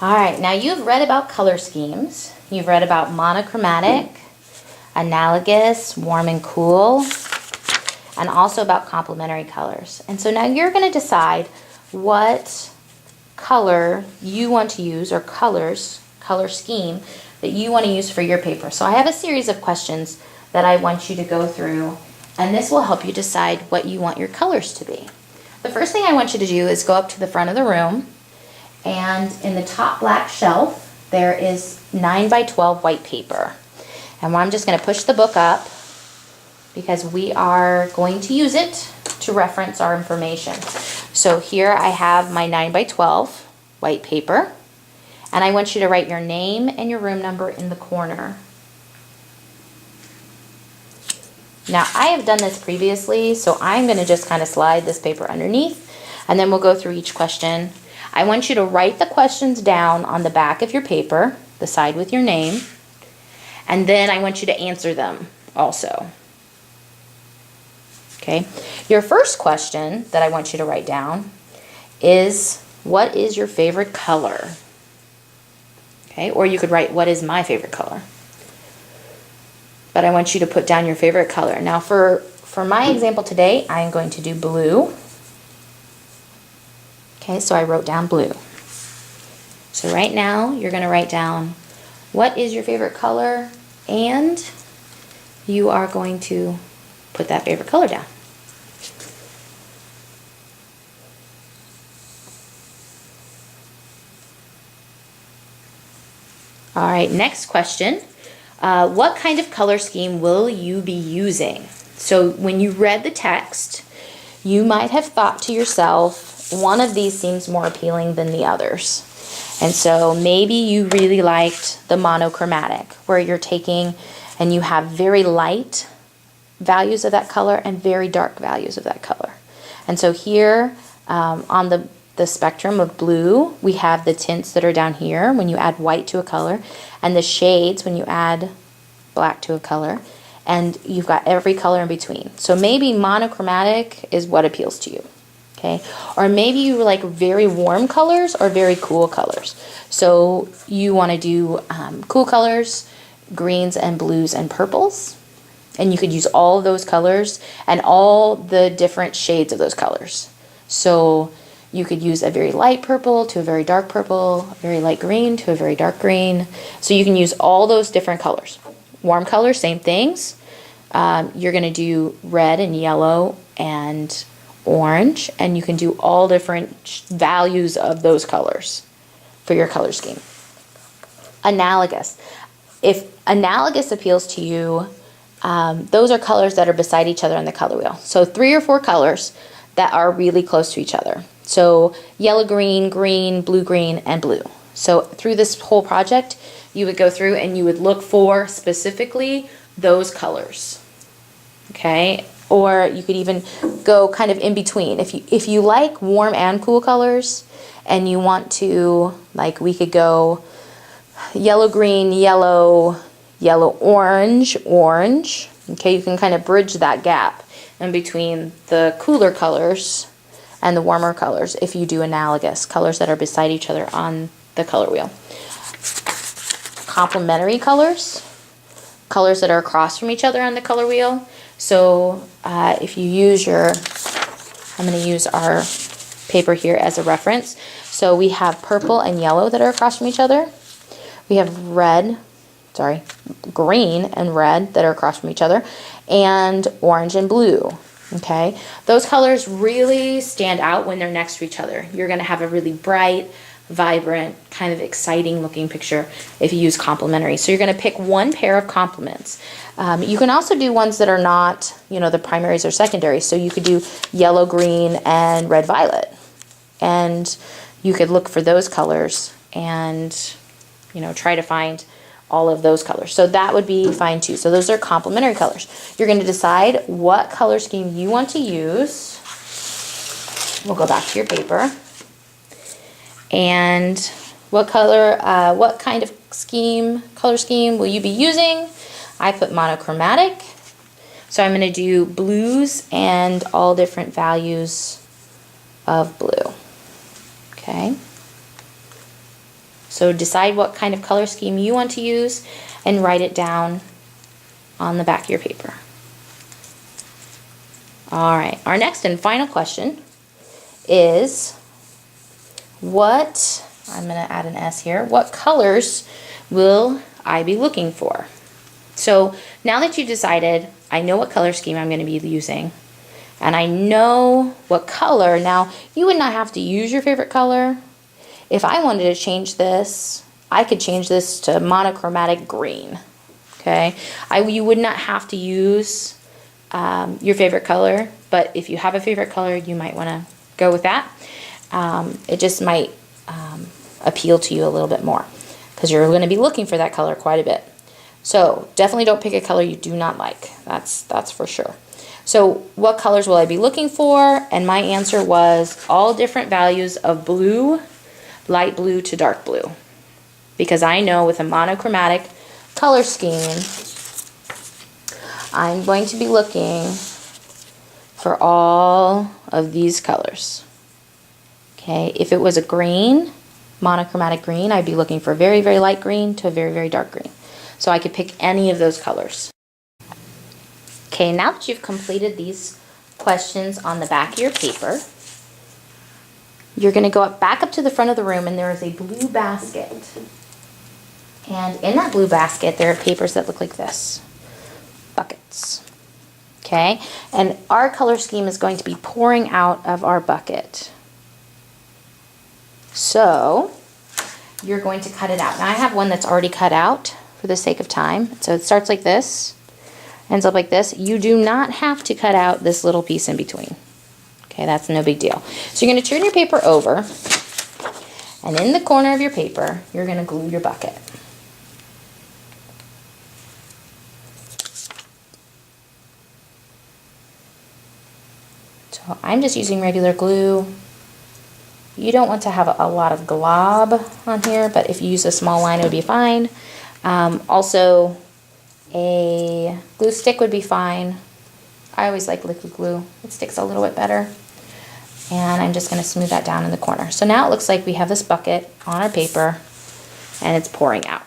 All right, now you've read about color schemes. You've read about monochromatic, analogous, warm and cool, and also about complementary colors. And so now you're going to decide what color you want to use, or color scheme that you want to use for your paper. So I have a series of questions that I want you to go through, and this will help you decide what you want your colors to be. The first thing I want you to do is go up to the front of the room, and in the top black shelf there is 9 by 12 white paper. And I'm just going to push the book up because we are going to use it to reference our information. So here I have my 9 by 12 white paper, and I want you to write your name and your room number in the corner. Now I have done this previously, so I'm going to just kind of slide this paper underneath, and then we'll go through each question. I want you to write the questions down on the back of your paper, the side with your name, and then I want you to answer them also. Okay, your first question that I want you to write down is, what is your favorite color? Okay, or you could write, what is my favorite color? But I want you to put down your favorite color. Now for my example today, I am going to do blue. Okay, so I wrote down blue. So right now you're going to write down what is your favorite color, and you are going to put that favorite color down. All right, next question. What kind of color scheme will you be using? So when you read the text, you might have thought to yourself, one of these seems more appealing than the others. And so maybe you really liked the monochromatic, where you're taking and you have very light values of that color and very dark values of that color. And so here on the spectrum of blue, we have the tints that are down here when you add white to a color, and the shades when you add black to a color, and you've got every color in between. So maybe monochromatic is what appeals to you. Okay, or maybe you like very warm colors or very cool colors. So you want to do cool colors, greens and blues and purples, and you could use all of those colors and all the different shades of those colors. So you could use a very light purple to a very dark purple, a very light green to a very dark green. So you can use all those different colors. Warm colors, same things. You're going to do red and yellow and orange, and you can do all different values of those colors for your color scheme. Analogous. If analogous appeals to you, those are colors that are beside each other on the color wheel. So 3 or 4 colors that are really close to each other. So yellow, green, green, blue, green, and blue. So through this whole project, you would go through and you would look for specifically those colors. Okay? Or you could even go kind of in between. If you like warm and cool colors, and you want to, like, we could go yellow, green, yellow, yellow, orange, orange. Okay, you can kind of bridge that gap in between the cooler colors and the warmer colors if you do analogous colors that are beside each other on the color wheel. Complementary colors, colors that are across from each other on the color wheel. So if you use I'm going to use our paper here as a reference. So we have purple and yellow that are across from each other. We have green and red that are across from each other, and orange and blue. Okay, those colors really stand out when they're next to each other. You're going to have a really bright, vibrant, kind of exciting looking picture if you use complementary. So you're going to pick one pair of complements. You can also do ones that are not, the primaries or secondaries. So you could do yellow, green, and red, violet. And you could look for those colors and, try to find all of those colors. So that would be fine too. So those are complementary colors. You're going to decide what color scheme you want to use. We'll go back to your paper. And what kind of color scheme will you be using? I put monochromatic. So I'm going to do blues and all different values of blue. Okay. So decide what kind of color scheme you want to use and write it down on the back of your paper. All right, our next and final question is what, I'm going to add an S here, what colors will I be looking for? So now that you've decided, I know what color scheme I'm going to be using, and I know what color, now you would not have to use your favorite color. If I wanted to change this, I could change this to monochromatic green. Okay, you would not have to use your favorite color, but if you have a favorite color, you might want to go with that. It just might appeal to you a little bit more because you're going to be looking for that color quite a bit. So definitely don't pick a color you do not like. That's for sure. So what colors will I be looking for? And my answer was all different values of blue, light blue to dark blue, because I know with a monochromatic color scheme, I'm going to be looking for all of these colors. Okay, if it was a green, monochromatic green, I'd be looking for very, very light green to a very, very dark green. So I could pick any of those colors. Okay, now that you've completed these questions on the back of your paper, you're going to go back up to the front of the room, and there is a blue basket. And in that blue basket, there are papers that look like this. Buckets. Okay, and our color scheme is going to be pouring out of our bucket. So you're going to cut it out. Now I have one that's already cut out for the sake of time. So it starts like this, ends up like this. You do not have to cut out this little piece in between. Okay, that's no big deal. So you're going to turn your paper over, and in the corner of your paper, you're going to glue your bucket. So I'm just using regular glue. You don't want to have a lot of glob on here, but if you use a small line, it would be fine. Also, a glue stick would be fine. I always like liquid glue. It sticks a little bit better. And I'm just going to smooth that down in the corner. So now it looks like we have this bucket on our paper, and it's pouring out.